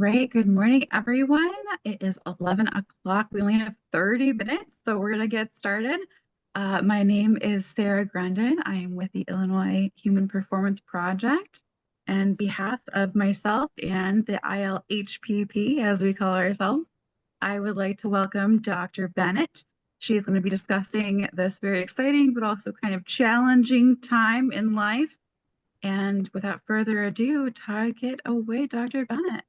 right, good morning, everyone. It is 11 o'clock. We only have 30 minutes, so we're going to get started. My name is Sarah Grendon. I am with the Illinois Human Performance Project. And behalf of myself and the ILHPP, as we call ourselves, I would like to welcome Dr. Bennett. She's going to be discussing this very exciting but also kind of challenging time in life. And without further ado, take it away, Dr. Bennett.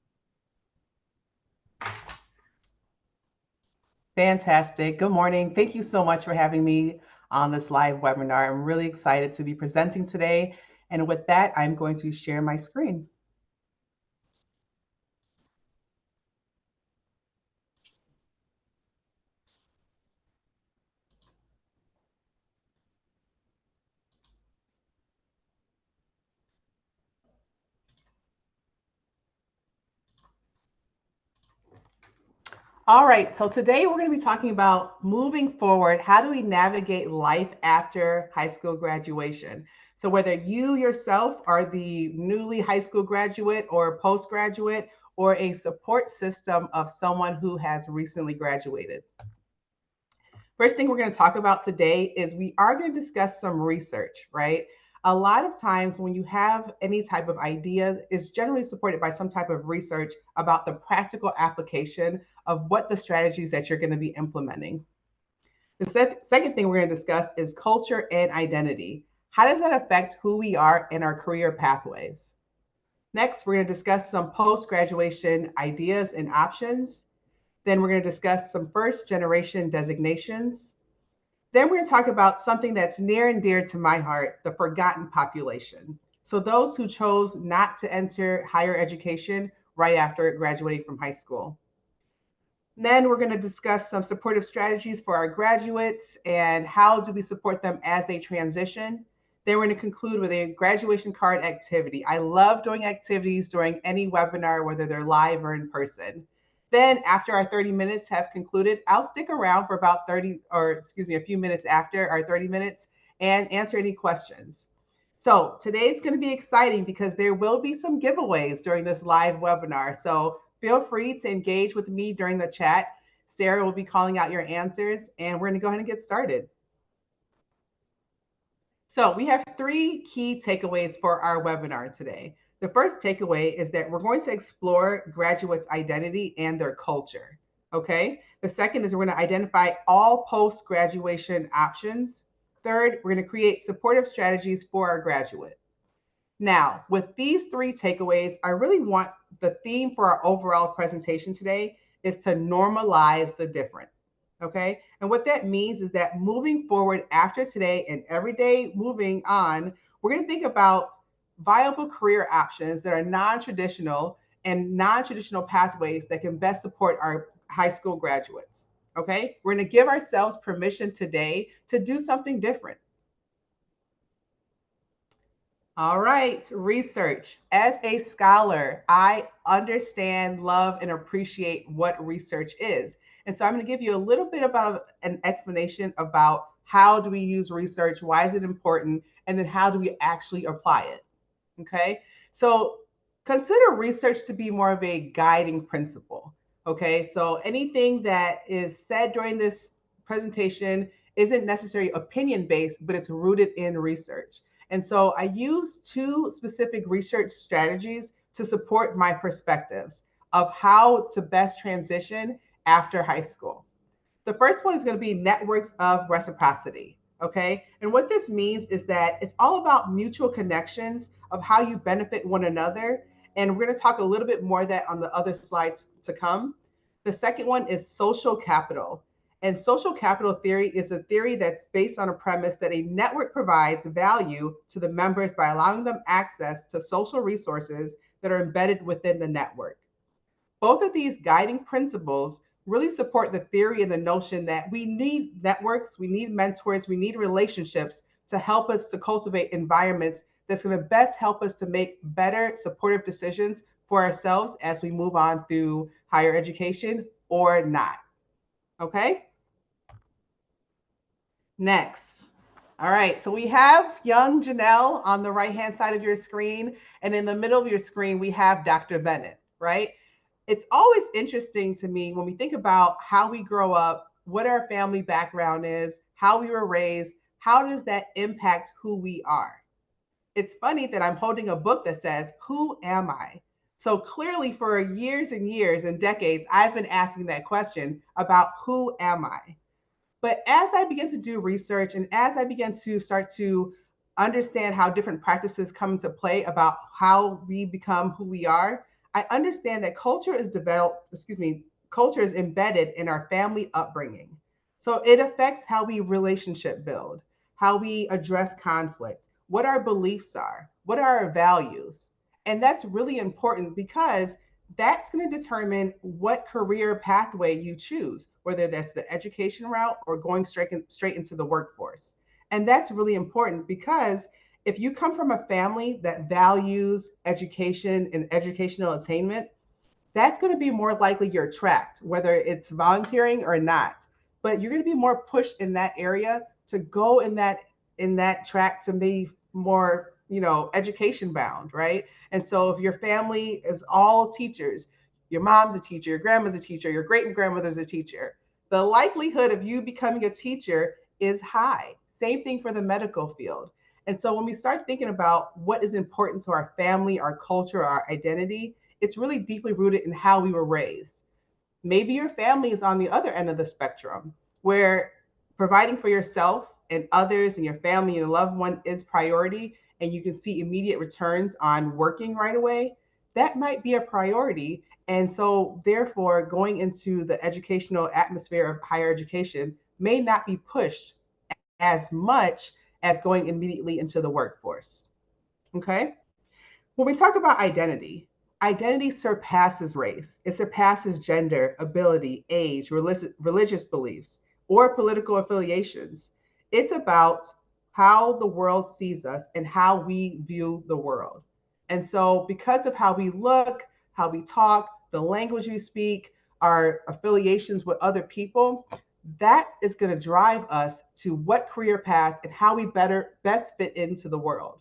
Fantastic. Good morning. Thank you so much for having me on this live webinar. I'm really excited to be presenting today. And with that, I'm going to share my screen. All right, so today we're going to be talking about moving forward. How do we navigate life after high school graduation? So whether you yourself are the newly high school graduate or postgraduate or a support system of someone who has recently graduated. First thing we're going to talk about today is we are going to discuss some research, right? A lot of times when you have any type of idea, it's generally supported by some type of research about the practical application of what the strategies that you're going to be implementing. The second thing we're going to discuss is culture and identity. How does that affect who we are in our career pathways? Next, we're going to discuss some post-graduation ideas and options. Then we're going to discuss some first generation designations. Then we're going to talk about something that's near and dear to my heart, the forgotten population. So those who chose not to enter higher education right after graduating from high school. Then we're going to discuss some supportive strategies for our graduates and how do we support them as they transition. Then we're going to conclude with a graduation card activity. I love doing activities during any webinar, whether they're live or in person. Then after our 30 minutes have concluded, I'll stick around for about a few minutes after our 30 minutes and answer any questions. So today's going to be exciting because there will be some giveaways during this live webinar. So feel free to engage with me during the chat. Sarah will be calling out your answers and we're going to go ahead and get started. So we have three key takeaways for our webinar today. The first takeaway is that we're going to explore graduates' identity and their culture. Okay. The second is we're going to identify all post-graduation options. Third, we're going to create supportive strategies for our graduate. Now, with these three takeaways, I really want the theme for our overall presentation today is to normalize the different. Okay. And what that means is that moving forward after today and every day moving on, we're going to think about viable career options that are non-traditional and non-traditional pathways that can best support our high school graduates. Okay. We're going to give ourselves permission today to do something different. All right, research. As a scholar, I understand, love, and appreciate what research is. And so I'm going to give you a little bit about an explanation about how do we use research, why is it important, and then how do we actually apply it. Okay, so consider research to be more of a guiding principle. Okay, so anything that is said during this presentation isn't necessarily opinion based, but it's rooted in research. And so I use two specific research strategies to support my perspectives of how to best transition after high school. The first one is going to be networks of reciprocity. Okay. And what this means is that it's all about mutual connections of how you benefit one another. And we're going to talk a little bit more of that on the other slides to come. The second one is social capital. And social capital theory is a theory that's based on a premise that a network provides value to the members by allowing them access to social resources that are embedded within the network. Both of these guiding principles really support the theory and the notion that we need networks, we need mentors, we need relationships to help us to cultivate environments that's going to best help us to make better supportive decisions for ourselves as we move on through higher education or not. Okay? Next. All right, so we have young Junelle on the right-hand side of your screen, and in the middle of your screen, we have Dr. Bennett, right? it's always interesting to me when we think about how we grow up, what our family background is, how we were raised, how does that impact who we are? It's funny that I'm holding a book that says, "Who am I?" So clearly, for years and years and decades, I've been asking that question about who am I? But as I began to do research and as I began to start to understand how different practices come into play about how we become who we are, I understand that culture is embedded in our family upbringing. So it affects how we relationship build, how we address conflict, what our beliefs are, what are our values. And that's really important because that's going to determine what career pathway you choose, whether that's the education route or going straight into the workforce. And that's really important because if you come from a family that values education and educational attainment, that's going to be more likely you're tracked, whether it's volunteering or not. But you're going to be more pushed in that area to go in that track to be more, education bound, right? And so if your family is all teachers, your mom's a teacher, your grandma's a teacher, your great grandmother's a teacher, the likelihood of you becoming a teacher is high. Same thing for the medical field. And so when we start thinking about what is important to our family, our culture, our identity, it's really deeply rooted in how we were raised. Maybe your family is on the other end of the spectrum where providing for yourself and others and your family and loved one is priority and you can see immediate returns on working right away. That might be a priority. And so, therefore, going into the educational atmosphere of higher education may not be pushed as much as going immediately into the workforce. Okay. When we talk about identity, identity surpasses race. It surpasses gender, ability, age, religious beliefs, or political affiliations. It's about how the world sees us and how we view the world. And so, because of how we look, how we talk, the language we speak, our affiliations with other people, that is going to drive us to what career path and how we best fit into the world.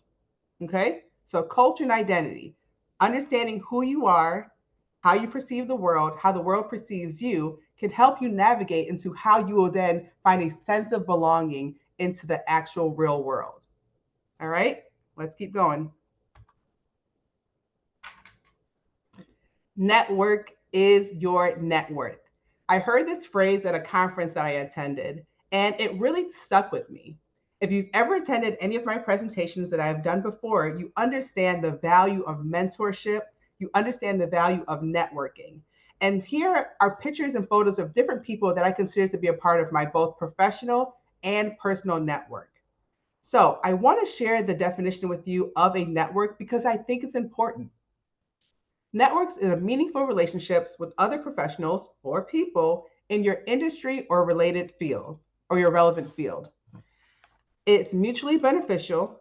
Okay? So, culture and identity, understanding who you are, how you perceive the world, how the world perceives you, can help you navigate into how you will then find a sense of belonging into the actual real world. All right? Let's keep going. Network is your net worth. I heard this phrase at a conference that I attended, and it really stuck with me. If you've ever attended any of my presentations that I've done before, you understand the value of mentorship, you understand the value of networking. And here are pictures and photos of different people that I consider to be a part of my both professional and personal network. So I want to share the definition with you of a network because I think it's important. Networks is meaningful relationships with other professionals or people in your industry or related field or your relevant field. It's mutually beneficial.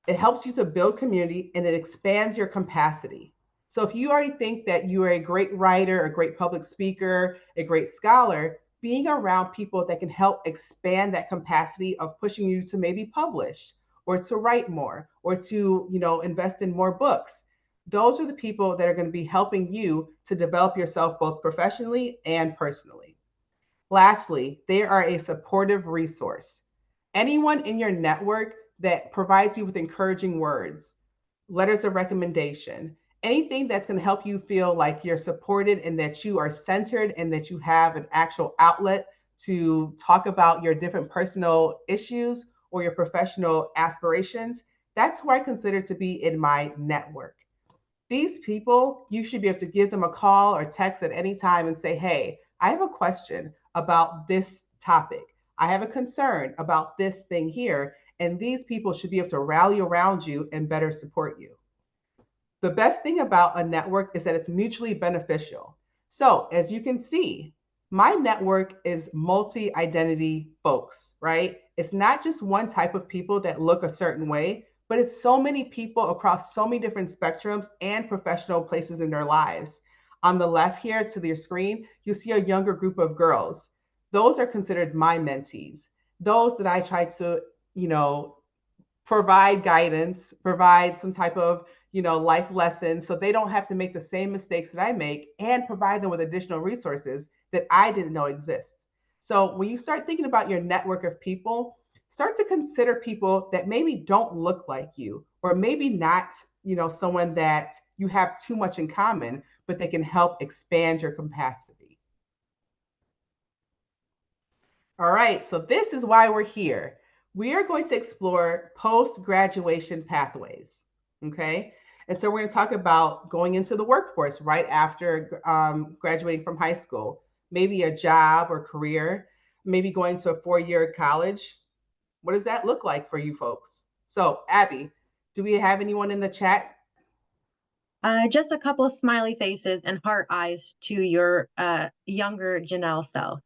It helps you to build community and it expands your capacity. So if you already think that you are a great writer, a great public speaker, a great scholar, being around people that can help expand that capacity of pushing you to maybe publish or to write more or to, invest in more books. Those are the people that are going to be helping you to develop yourself both professionally and personally. Lastly, they are a supportive resource. Anyone in your network that provides you with encouraging words, letters of recommendation, anything that's going to help you feel like you're supported and that you are centered and that you have an actual outlet to talk about your different personal issues or your professional aspirations, that's who I consider to be in my network. These people, you should be able to give them a call or text at any time and say, hey, I have a question about this topic. I have a concern about this thing here. And these people should be able to rally around you and better support you. The best thing about a network is that it's mutually beneficial. So, as you can see, my network is multi identity folks, right? It's not just one type of people that look a certain way, but it's so many people across so many different spectrums and professional places in their lives. On the left here to your screen, you see a younger group of girls. Those are considered my mentees, those that I try to, provide guidance, provide some type of, life lessons so they don't have to make the same mistakes that I make, and provide them with additional resources that I didn't know exist. So when you start thinking about your network of people, start to consider people that maybe don't look like you, or maybe not, someone that you have too much in common, but they can help expand your capacity. All right, so this is why we're here. We are going to explore post-graduation pathways, okay? And so we're going to talk about going into the workforce right after graduating from high school, maybe a job or career, maybe going to a 4-year college. What does that look like for you folks? So, Abby, do we have anyone in the chat? Just a couple of smiley faces and heart eyes to your younger Junelle self.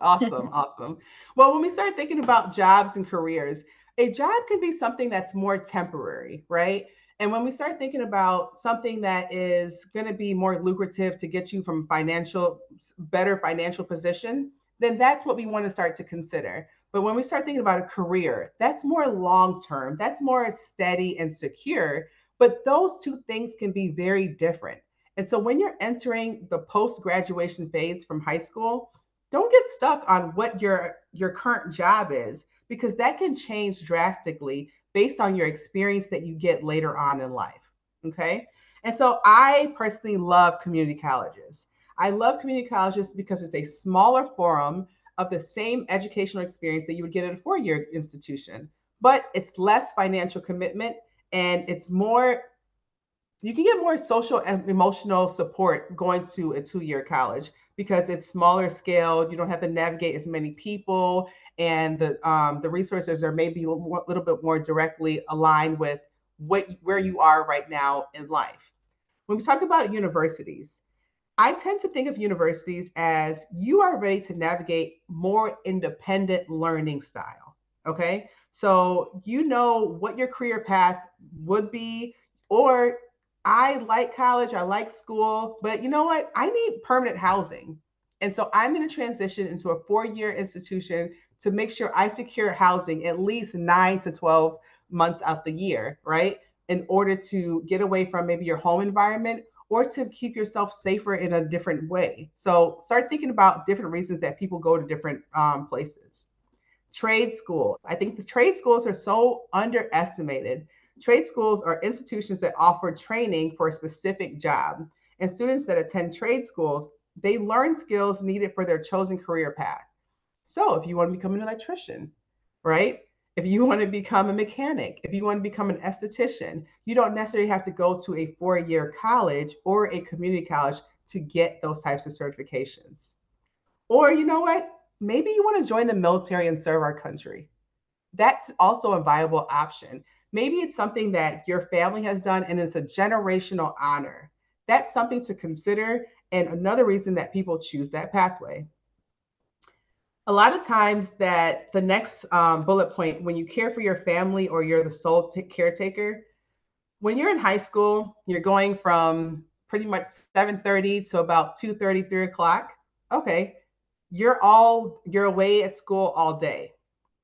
Awesome, awesome. Well, when we start thinking about jobs and careers, a job can be something that's more temporary, right? And when we start thinking about something that is going to be more lucrative to get you from better financial position, then that's what we want to start to consider. But when we start thinking about a career, that's more long term, that's more steady and secure. But those two things can be very different. And so when you're entering the post graduation phase from high school, don't get stuck on what your current job is, because that can change drastically based on your experience that you get later on in life. Okay? And so I personally love community colleges. I love community colleges because it's a smaller forum of the same educational experience that you would get at a 4-year institution, but it's less financial commitment, and it's more, you can get more social and emotional support going to a 2-year college because it's smaller scale. You don't have to navigate as many people, and the resources are maybe a little bit more directly aligned with where you are right now in life. When we talk about universities, I tend to think of universities as you are ready to navigate more independent learning style. Okay. So you know what your career path would be, or I like college, I like school, but you know what? I need permanent housing. And so I'm going to transition into a 4-year institution to make sure I secure housing at least 9 to 12 months out the year, right? In order to get away from maybe your home environment, or to keep yourself safer in a different way. So start thinking about different reasons that people go to different places. Trade school. I think the trade schools are so underestimated. Trade schools are institutions that offer training for a specific job. And students that attend trade schools, they learn skills needed for their chosen career path. So if you want to become an electrician, right? If you want to become a mechanic, if you want to become an esthetician, you don't necessarily have to go to a 4-year college or a community college to get those types of certifications. Or you know what? Maybe you want to join the military and serve our country. That's also a viable option. Maybe it's something that your family has done and it's a generational honor. That's something to consider, and another reason that people choose that pathway. A lot of times that the next bullet point, when you care for your family or you're the sole caretaker, when you're in high school, you're going from pretty much 7:30 to about 2:30, 3 o'clock. Okay, you're away at school all day.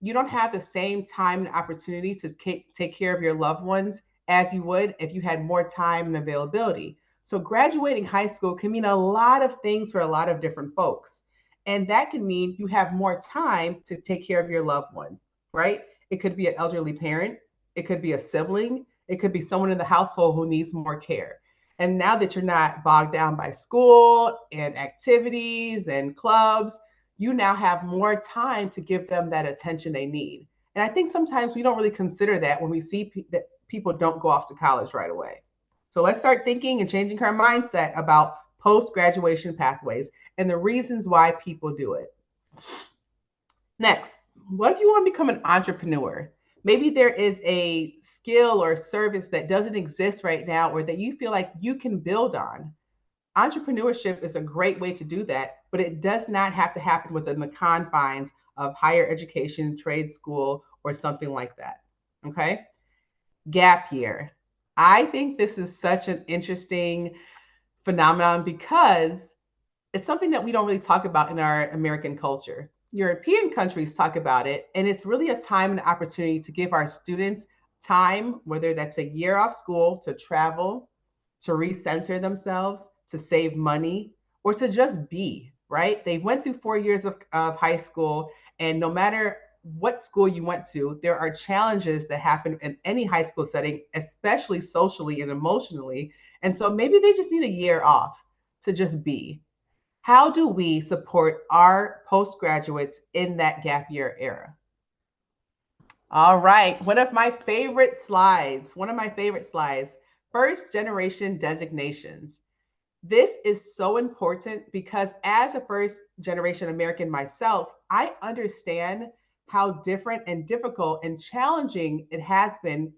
You don't have the same time and opportunity to take care of your loved ones as you would if you had more time and availability. So graduating high school can mean a lot of things for a lot of different folks. And that can mean you have more time to take care of your loved one, right? It could be an elderly parent, it could be a sibling, it could be someone in the household who needs more care. And now that you're not bogged down by school and activities and clubs, you now have more time to give them that attention they need. And I think sometimes we don't really consider that when we see that people don't go off to college right away. So let's start thinking and changing our mindset about post graduation pathways and the reasons why people do it. Next, what if you want to become an entrepreneur? Maybe there is a skill or service that doesn't exist right now, or that you feel like you can build on. Entrepreneurship is a great way to do that, but it does not have to happen within the confines of higher education, trade school, or something like that. Okay? Gap year. I think this is such an interesting phenomenon because it's something that we don't really talk about in our American culture. European countries talk about it, and it's really a time and opportunity to give our students time, whether that's a year off school to travel, to recenter themselves, to save money, or to just be, right? They went through 4 years of high school, and no matter what school you went to, there are challenges that happen in any high school setting, especially socially and emotionally. And so maybe they just need a year off to just be. How do we support our postgraduates in that gap year era? All right, one of my favorite slides, first generation designations. This is so important because as a first generation American myself, I understand how different and difficult and challenging it has been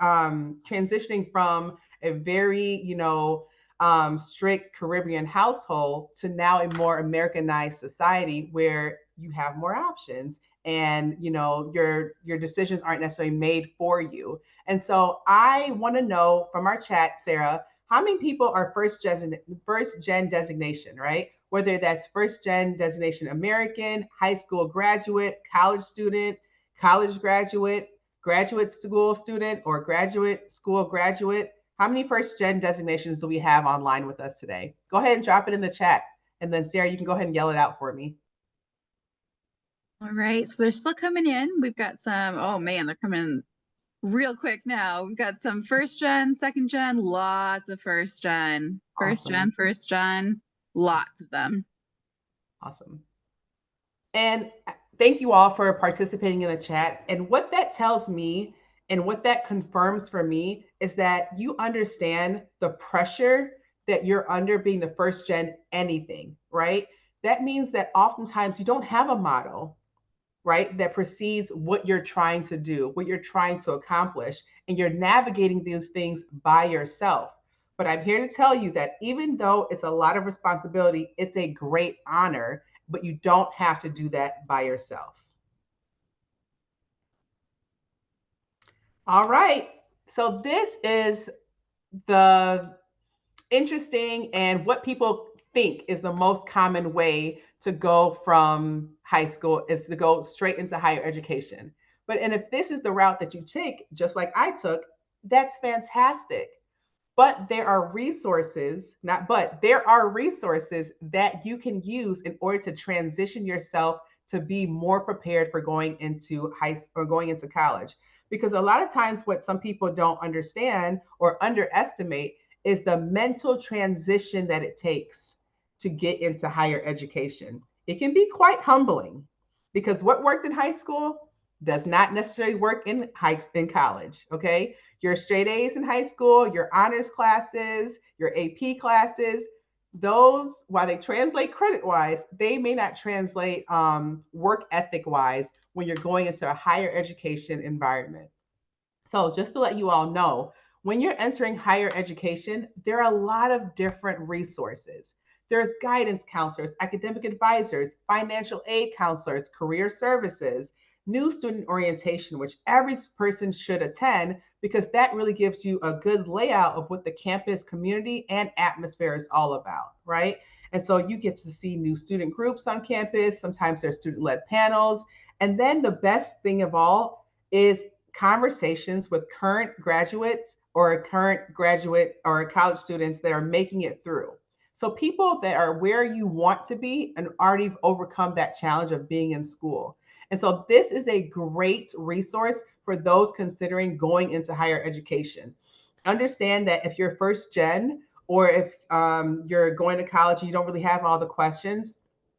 transitioning from a very, strict Caribbean household to now a more Americanized society where you have more options and your decisions aren't necessarily made for you. And so I want to know from our chat, Sarah, how many people are first gen designation, right? Whether that's first gen designation American, high school graduate, college student, college graduate, graduate school student, or graduate school graduate. How many first gen designations do we have online with us today? Go ahead and drop it in the chat. And then Sarah, you can go ahead and yell it out for me. All right, so they're still coming in. We've got some, oh man, they're coming real quick now. We've got some first gen, second gen, lots of first gen. Awesome. First gen, lots of them. Awesome. And thank you all for participating in the chat. And what that tells me and what that confirms for me is that you understand the pressure that you're under being the first gen anything, right? That means that oftentimes you don't have a model, right, that precedes what you're trying to do, what you're trying to accomplish, and you're navigating these things by yourself. But I'm here to tell you that even though it's a lot of responsibility, it's a great honor, but you don't have to do that by yourself. All right. So this is the interesting and what people think is the most common way to go from high school is to go straight into higher education. And if this is the route that you take, just like I took, that's fantastic. But there are resources, there are resources that you can use in order to transition yourself to be more prepared for going into going into college. Because a lot of times what some people don't understand or underestimate is the mental transition that it takes to get into higher education. It can be quite humbling because what worked in high school does not necessarily work in college, okay? Your straight A's in high school, your honors classes, your AP classes, those, while they translate credit-wise, they may not translate work ethic-wise when you're going into a higher education environment. So just to let you all know, when you're entering higher education, there are a lot of different resources. There's guidance counselors, academic advisors, financial aid counselors, career services, new student orientation, which every person should attend because that really gives you a good layout of what the campus community and atmosphere is all about, right? And so you get to see new student groups on campus. Sometimes there's student-led panels. And then the best thing of all is conversations with current graduates or current graduate or college students that are making it through. So people that are where you want to be and already overcome that challenge of being in school. And so this is a great resource for those considering going into higher education. Understand that if you're first gen or if you're going to college and you don't really have all the questions,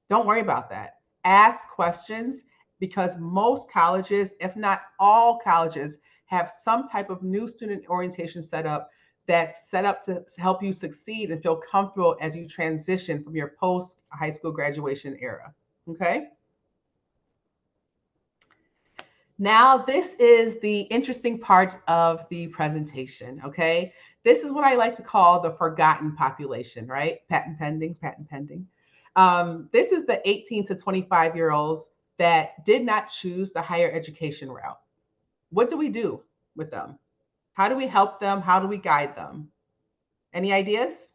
don't worry about that. Ask questions because most colleges, if not all colleges, have some type of new student orientation setup that's set up to help you succeed and feel comfortable as you transition from your post high school graduation era. Okay. Now, this is the interesting part of the presentation, okay? This is what I like to call the forgotten population, right? Patent pending, patent pending. This is the 18 to 25-year-olds that did not choose the higher education route. What do we do with them? How do we help them? How do we guide them? Any ideas?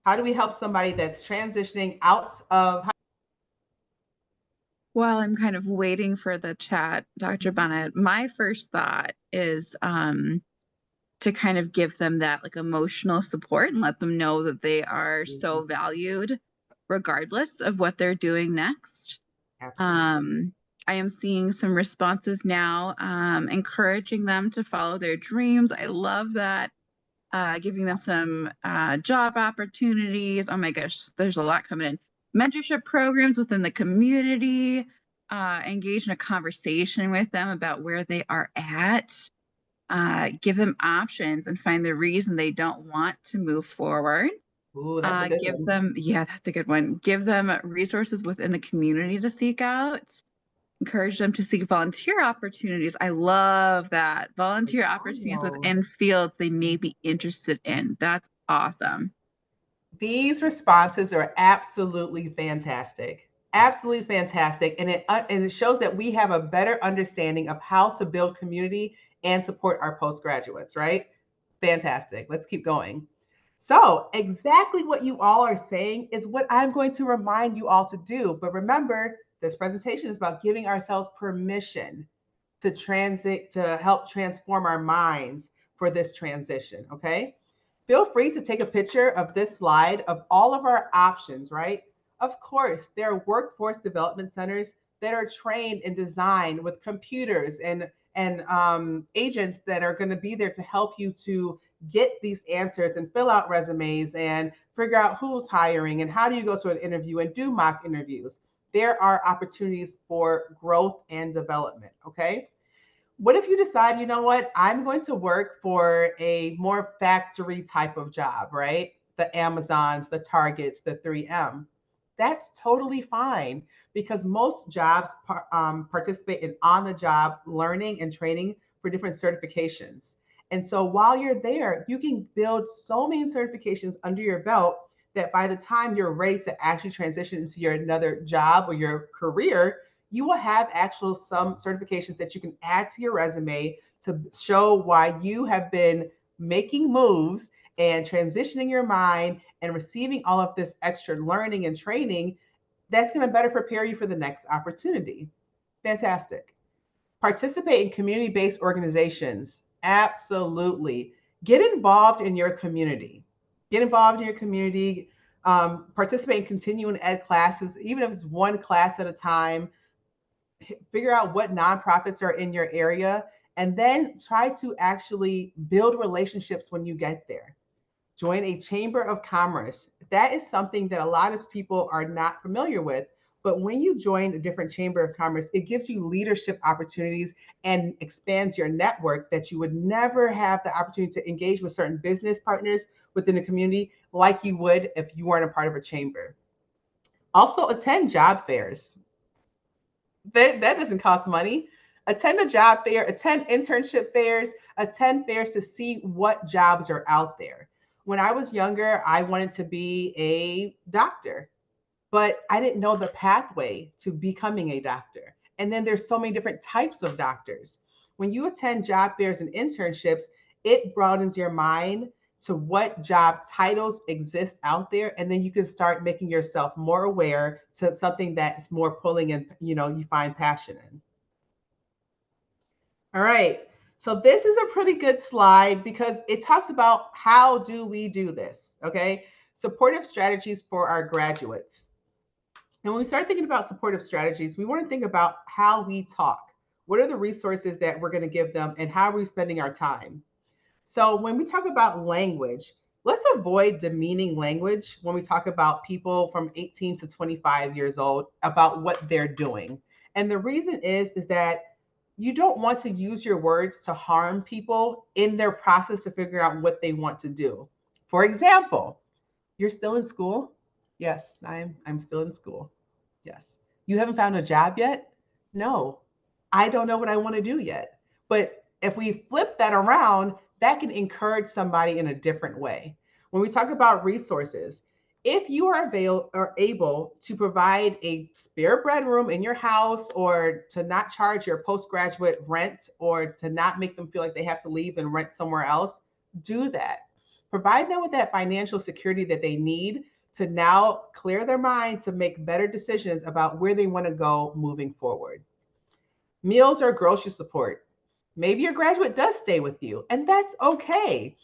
How do we help somebody that's transitioning out of While I'm kind of waiting for the chat, Dr. Bennett, my first thought is to kind of give them that like emotional support and let them know that they are so valued regardless of what they're doing next. Absolutely. I am seeing some responses now, encouraging them to follow their dreams. I love that. Giving them some job opportunities. Oh my gosh, there's a lot coming in. Mentorship programs within the community, engage in a conversation with them about where they are at, give them options and find the reason they don't want to move forward. Ooh, that's a good Give one. them, yeah, that's a good one. Give them resources within the community to seek out. Encourage them to seek volunteer opportunities. I love that. Volunteer opportunities Wow. within fields they may be interested in. That's awesome. These responses are absolutely fantastic. Absolutely fantastic. And it shows that we have a better understanding of how to build community and support our postgraduates, right? Fantastic. Let's keep going. So, exactly what you all are saying is what I'm going to remind you all to do. But remember, this presentation is about giving ourselves permission to transit, to help transform our minds for this transition, okay? Feel free to take a picture of this slide of all of our options, right? Of course, there are workforce development centers that are trained and designed with computers and agents that are going to be there to help you to get these answers and fill out resumes and figure out who's hiring and how do you go to an interview and do mock interviews. There are opportunities for growth and development, okay? What if you decide, you know what, I'm going to work for a more factory type of job, right? The Amazons, the Targets, the 3M. That's totally fine because most jobs participate in on the job learning and training for different certifications. And so while you're there, you can build so many certifications under your belt that by the time you're ready to actually transition into your another job or your career, you will have actual some certifications that you can add to your resume to show why you have been making moves and transitioning your mind and receiving all of this extra learning and training that's going to better prepare you for the next opportunity. Fantastic. Participate in community-based organizations. Absolutely. Get involved in your community. Get involved in your community. Participate in continuing ed classes, even if it's one class at a time. Figure out what nonprofits are in your area, and then try to actually build relationships when you get there. Join a chamber of commerce. That is something that a lot of people are not familiar with. But when you join a different chamber of commerce, it gives you leadership opportunities and expands your network that you would never have the opportunity to engage with certain business partners within the community like you would if you weren't a part of a chamber. Also, attend job fairs. That doesn't cost money. Attend a job fair, attend internship fairs, attend fairs to see what jobs are out there. When I was younger, I wanted to be a doctor, but I didn't know the pathway to becoming a doctor. And then there's so many different types of doctors. When you attend job fairs and internships, it broadens your mind to what job titles exist out there, and then you can start making yourself more aware to something that's more pulling and you find passion in. All right, so this is a pretty good slide because it talks about how do we do this. Okay, supportive strategies for our graduates. And when we start thinking about supportive strategies, we want to think about how we talk. What are the resources that we're going to give them, and how are we spending our time? So when we talk about language, let's avoid demeaning language when we talk about people from 18 to 25 years old about what they're doing. And the reason is that you don't want to use your words to harm people in their process to figure out what they want to do. For example, you're still in school? Yes, I'm still in school. Yes. You haven't found a job yet? No. I don't know what I want to do yet. But if we flip that around, that can encourage somebody in a different way. When we talk about resources, if you are able to provide a spare bedroom in your house, or to not charge your postgraduate rent, or to not make them feel like they have to leave and rent somewhere else, do that. Provide them with that financial security that they need to now clear their mind to make better decisions about where they want to go moving forward. Meals or grocery support. Maybe your graduate does stay with you, and that's okay.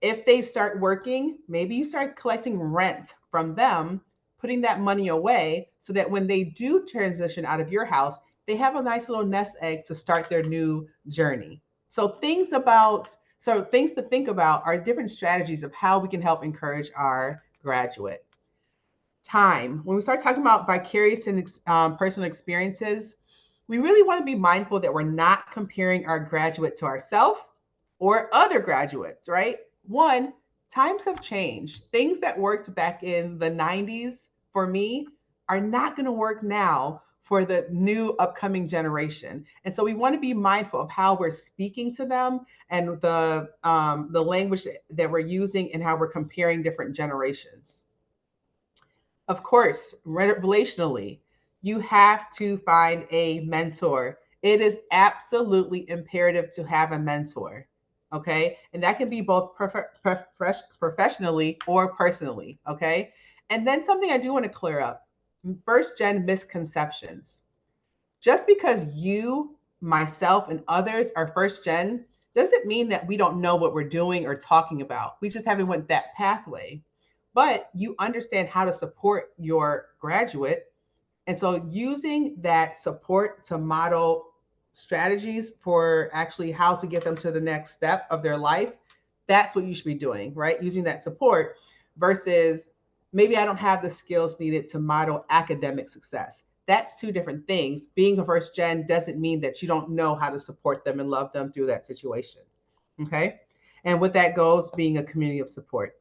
If they start working, maybe you start collecting rent from them, putting that money away so that when they do transition out of your house, they have a nice little nest egg to start their new journey. So things to think about are different strategies of how we can help encourage our graduate. Time. When we start talking about vicarious and personal experiences, we really want to be mindful that we're not comparing our graduate to ourselves or other graduates, right? One, times have changed. Things that worked back in the 90s for me are not going to work now for the new upcoming generation. And so we want to be mindful of how we're speaking to them and the language that we're using and how we're comparing different generations. Of course, relationally, you have to find a mentor. It is absolutely imperative to have a mentor. Okay. And that can be both professionally or personally. Okay. And then something I do want to clear up, first gen misconceptions. Just because you, myself, and others are first gen doesn't mean that we don't know what we're doing or talking about. We just haven't went that pathway. But you understand how to support your graduate. And so using that support to model strategies for actually how to get them to the next step of their life, that's what you should be doing, right? Using that support versus maybe I don't have the skills needed to model academic success. That's two different things. Being a first gen doesn't mean that you don't know how to support them and love them through that situation. Okay. And with that goes being a community of support.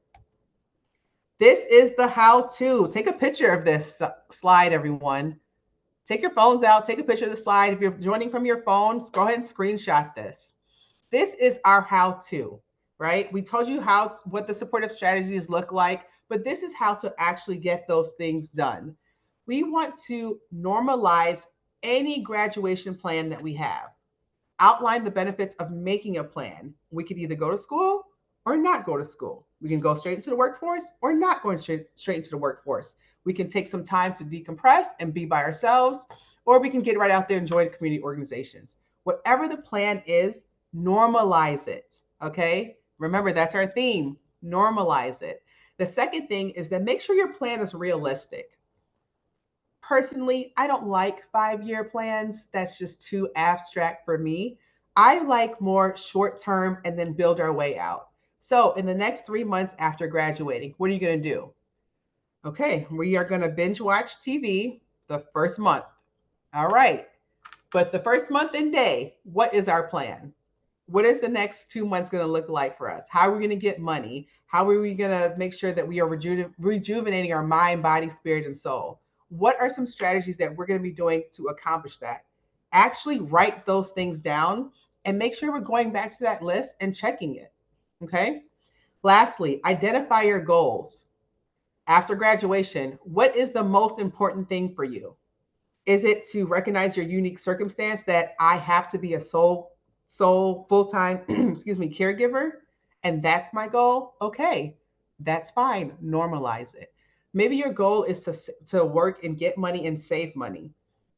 This is the how-to. Take a picture of this slide, everyone. Take your phones out, take a picture of the slide. If you're joining from your phones, go ahead and screenshot this. This is our how-to, right? We told you what the supportive strategies look like, but this is how to actually get those things done. We want to normalize any graduation plan that we have. Outline the benefits of making a plan. We could either go to school or not go to school. We can go straight into the workforce or not going straight into the workforce. We can take some time to decompress and be by ourselves, or we can get right out there and join community organizations. Whatever the plan is, normalize it, okay? Remember, that's our theme, normalize it. The second thing is that make sure your plan is realistic. Personally, I don't like 5-year plans. That's just too abstract for me. I like more short-term and then build our way out. So in the next 3 months after graduating, what are you going to do? Okay, we are going to binge watch TV the first month. All right. But the first month and day, what is our plan? What is the next 2 months going to look like for us? How are we going to get money? How are we going to make sure that we are rejuvenating our mind, body, spirit, and soul? What are some strategies that we're going to be doing to accomplish that? Actually write those things down and make sure we're going back to that list and checking it. Okay. Lastly, identify your goals. After graduation, what is the most important thing for you? Is it to recognize your unique circumstance that I have to be a sole full-time, caregiver, and that's my goal? Okay, that's fine. Normalize it. Maybe your goal is to work and get money and save money.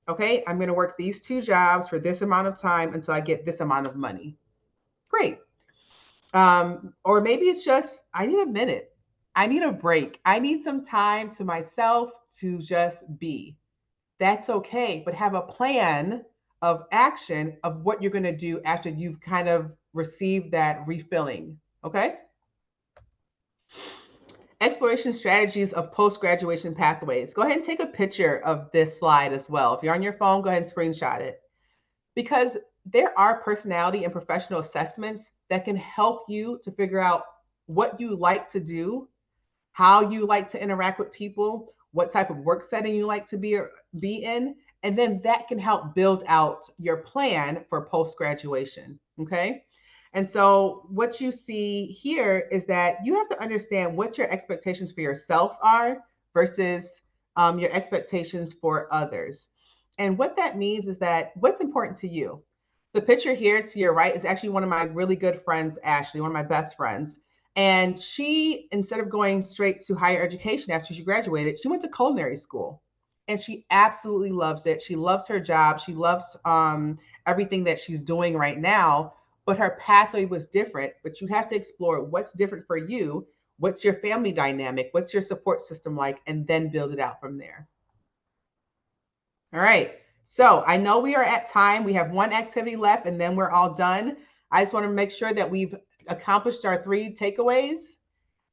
Okay, I'm going to work these 2 jobs for this amount of time until I get this amount of money. Great. Or maybe it's just, I need a minute. I need a break. I need some time to myself to just be. That's okay, but have a plan of action of what you're going to do after you've kind of received that refilling. Okay. Exploration strategies of post-graduation pathways. Go ahead and take a picture of this slide as well. If you're on your phone, go ahead and screenshot it. Because there are personality and professional assessments that can help you to figure out what you like to do, how you like to interact with people, what type of work setting you like to be in, and then that can help build out your plan for post-graduation, okay? And so what you see here is that you have to understand what your expectations for yourself are versus your expectations for others. And what that means is that what's important to you. The picture here to your right is actually one of my really good friends, Ashley, one of my best friends. And she, instead of going straight to higher education after she graduated, she went to culinary school. And she absolutely loves it. She loves her job. She loves everything that she's doing right now. But her pathway was different. But you have to explore what's different for you. What's your family dynamic? What's your support system like? And then build it out from there. All right. So I know we are at time. We have one activity left and then we're all done. I just want to make sure that we've accomplished our 3 takeaways.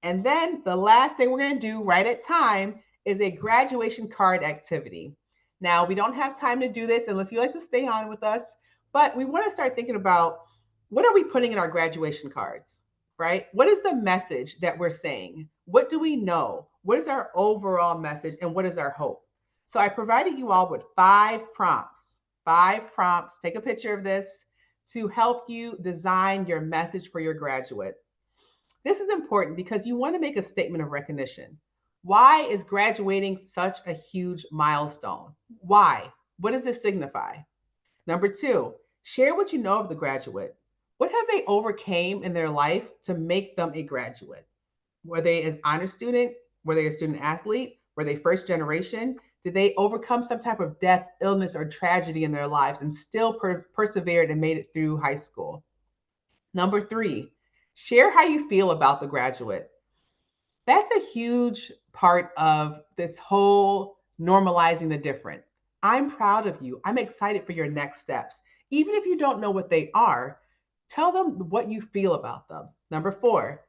And then the last thing we're going to do right at time is a graduation card activity. Now, we don't have time to do this unless you like to stay on with us, but we want to start thinking about what are we putting in our graduation cards, right? What is the message that we're saying? What do we know? What is our overall message and what is our hope? So I provided you all with 5 prompts. 5 prompts. Take a picture of this to help you design your message for your graduate. This is important because you want to make a statement of recognition. Why is graduating such a huge milestone? Why? What does this signify? Number 2, share what you know of the graduate. What have they overcame in their life to make them a graduate? Were they an honor student? Were they a student athlete? Were they first generation? Did they overcome some type of death, illness, or tragedy in their lives and still persevered and made it through high school? Number 3, share how you feel about the graduate. That's a huge part of this whole normalizing the different. I'm proud of you. I'm excited for your next steps. Even if you don't know what they are, tell them what you feel about them. Number 4,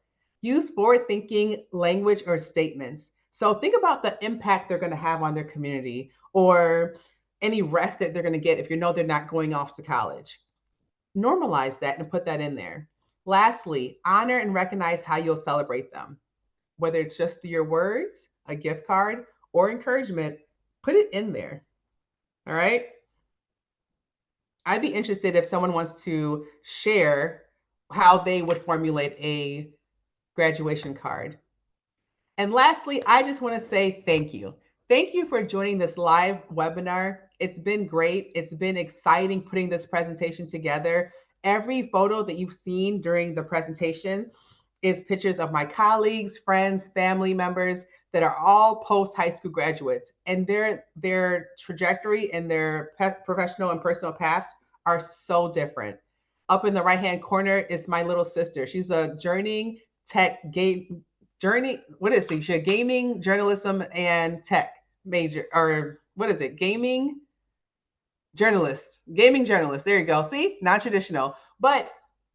use forward thinking language or statements. So think about the impact they're going to have on their community or any rest that they're going to get if you know they're not going off to college. Normalize that and put that in there. Lastly, honor and recognize how you'll celebrate them. Whether it's just through your words, a gift card, or encouragement, put it in there. All right. I'd be interested if someone wants to share how they would formulate a graduation card. And lastly, I just want to say thank you. Thank you for joining this live webinar. It's been great. It's been exciting putting this presentation together. Every photo that you've seen during the presentation is pictures of my colleagues, friends, family members that are all post-high school graduates. And their trajectory and their professional and personal paths are so different. Up in the right-hand corner is my little sister. She's a journeying tech game journey. What is she? She's a gaming, journalism, and tech major, or what is it? Gaming journalist. There you go. See, non-traditional. But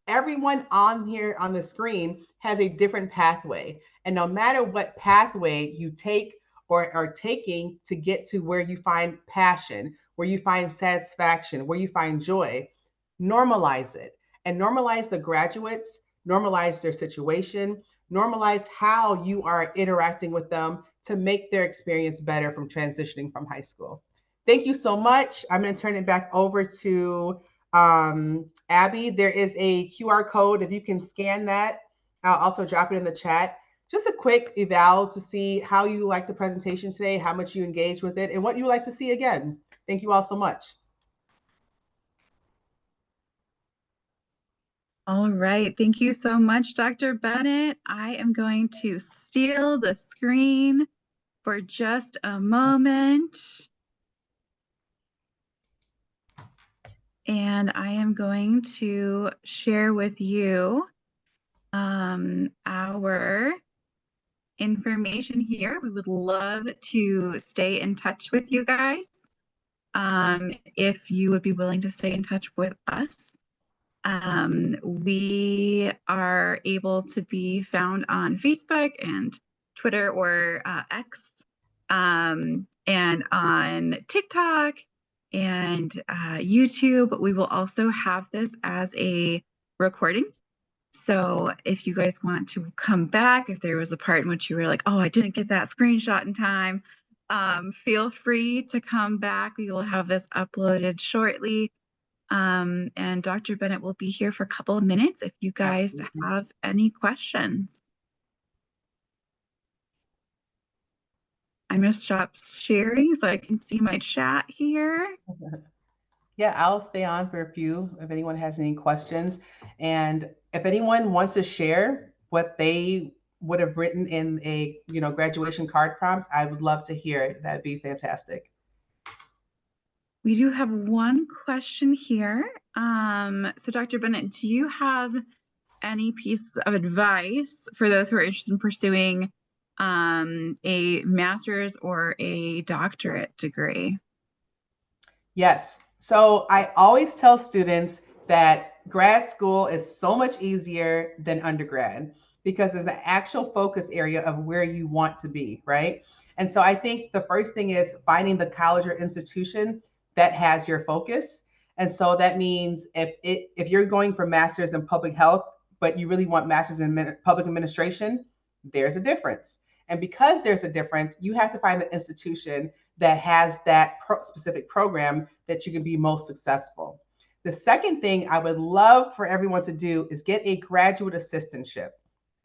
everyone on here on the screen has a different pathway. And no matter what pathway you take or are taking to get to where you find passion, where you find satisfaction, where you find joy, normalize it and normalize the graduates, normalize their situation, normalize how you are interacting with them to make their experience better from transitioning from high school. Thank you so much. I'm going to turn it back over to Abby. There is a QR code. If you can scan that, I'll also drop it in the chat. Just a quick eval to see how you like the presentation today, how much you engage with it, and what you would like to see again. Thank you all so much. All right. Thank you so much, Dr. Bennett. I am going to steal the screen for just a moment. And I am going to share with you our information here. We would love to stay in touch with you guys. If you would be willing to stay in touch with us. We are able to be found on Facebook and Twitter or X, and on TikTok and YouTube. We will also have this as a recording. So if you guys want to come back, if there was a part in which you were like, oh, I didn't get that screenshot in time, feel free to come back. We will have this uploaded shortly. And Dr. Bennett will be here for a couple of minutes if you guys Absolutely. have any questions. I'm going to stop sharing so I can see my chat here. Yeah, I'll stay on for a few if anyone has any questions. And if anyone wants to share what they would have written in a, graduation card prompt, I would love to hear it. That'd be fantastic. We do have one question here. So Dr. Bennett, do you have any piece of advice for those who are interested in pursuing a master's or a doctorate degree? Yes. So I always tell students that grad school is so much easier than undergrad because there's an actual focus area of where you want to be, right? And so I think the first thing is finding the college or institution that has your focus. And so that means if you're going for master's in public health, but you really want master's in public administration, there's a difference. And because there's a difference, you have to find the institution that has that specific program that you can be most successful. The second thing I would love for everyone to do is get a graduate assistantship.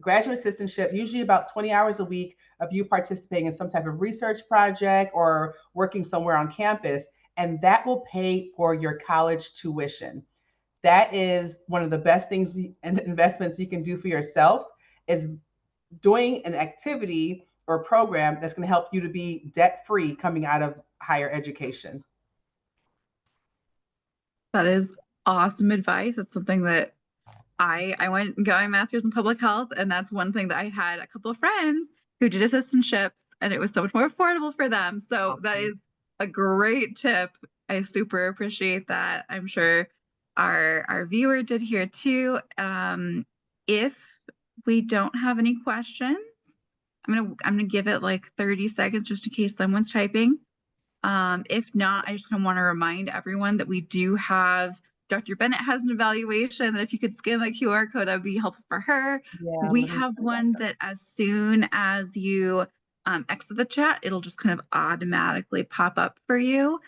Graduate assistantship, usually about 20 hours a week of you participating in some type of research project or working somewhere on campus, and that will pay for your college tuition. That is one of the best things and investments you can do for yourself, is doing an activity or a program that's going to help you to be debt free coming out of higher education. That is awesome advice. It's something that I went and got my master's in public health, and that's one thing that I had a couple of friends who did assistantships, and it was so much more affordable for them. So that is a great tip. I super appreciate that. I'm sure our viewer did here too. If we don't have any questions, I'm gonna give it like 30 seconds just in case someone's typing. If not, I just kind of want to remind everyone that we do have Dr. Bennett has an evaluation that if you could scan the QR code, that would be helpful for her. Yeah, We have one that as soon as you exit the chat, it'll just kind of automatically pop up for you.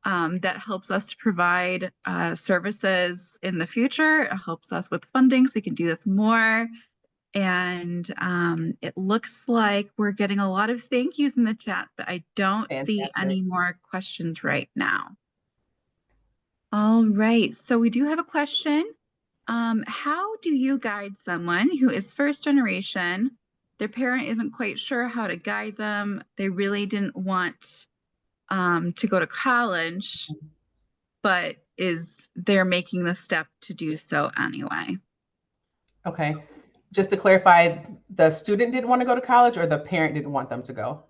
That helps us to provide services in the future. It helps us with funding so you can do this more. And it looks like we're getting a lot of thank yous in the chat, but I don't see any more questions right now. All right, so we do have a question. How do you guide someone who is first generation? Their parent isn't quite sure how to guide them. They really didn't want to go to college, but they're making the step to do so anyway. Okay. Just to clarify, the student didn't want to go to college or the parent didn't want them to go?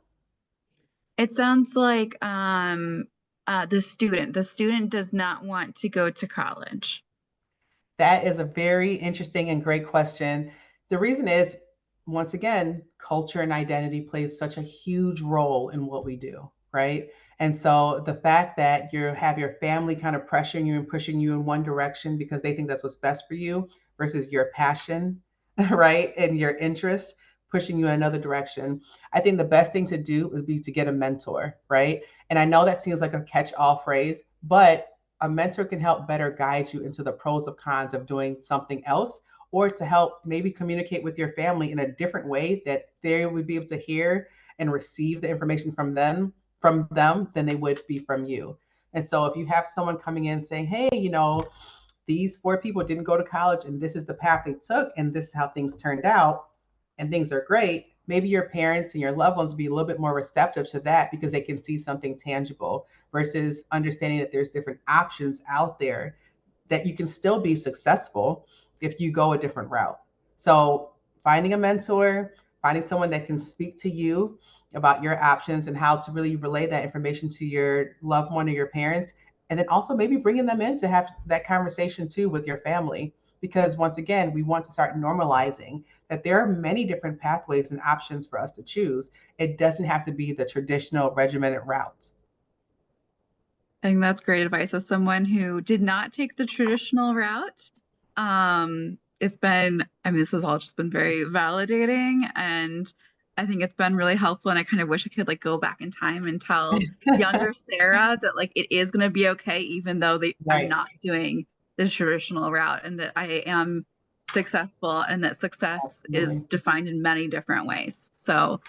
It sounds like the student does not want to go to college. That is a very interesting and great question. The reason is, once again, culture and identity plays such a huge role in what we do, right? And so the fact that you have your family kind of pressuring you and pushing you in one direction because they think that's what's best for you versus your passion, right? And your interest pushing you in another direction. I think the best thing to do would be to get a mentor, right? And I know that seems like a catch-all phrase, but a mentor can help better guide you into the pros and cons of doing something else, or to help maybe communicate with your family in a different way that they would be able to hear and receive the information from them than they would be from you. And so if you have someone coming in saying, hey, these 4 people didn't go to college and this is the path they took and this is how things turned out and things are great, maybe your parents and your loved ones will be a little bit more receptive to that because they can see something tangible versus understanding that there's different options out there that you can still be successful if you go a different route. So finding a mentor, finding someone that can speak to you about your options and how to really relay that information to your loved one or your parents, and then also maybe bringing them in to have that conversation too with your family. Because once again, we want to start normalizing that there are many different pathways and options for us to choose. It doesn't have to be the traditional regimented route. I think that's great advice as someone who did not take the traditional route. This has all just been very validating, and I think it's been really helpful. And I kind of wish I could like go back in time and tell younger Sarah that like it is going to be okay, even though I'm not doing the traditional route, and that I am successful, and that success is defined in many different ways. So,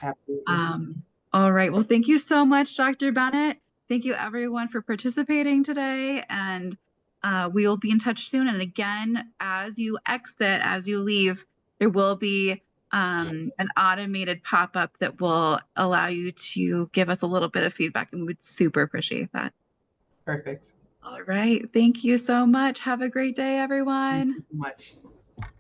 all right. Well, thank you so much, Dr. Bennett. Thank you everyone for participating today, and we will be in touch soon. And again, as you leave, there will be an automated pop-up that will allow you to give us a little bit of feedback, and we'd super appreciate that. Perfect. All right. Thank you so much. Have a great day, Thank everyone. you so much.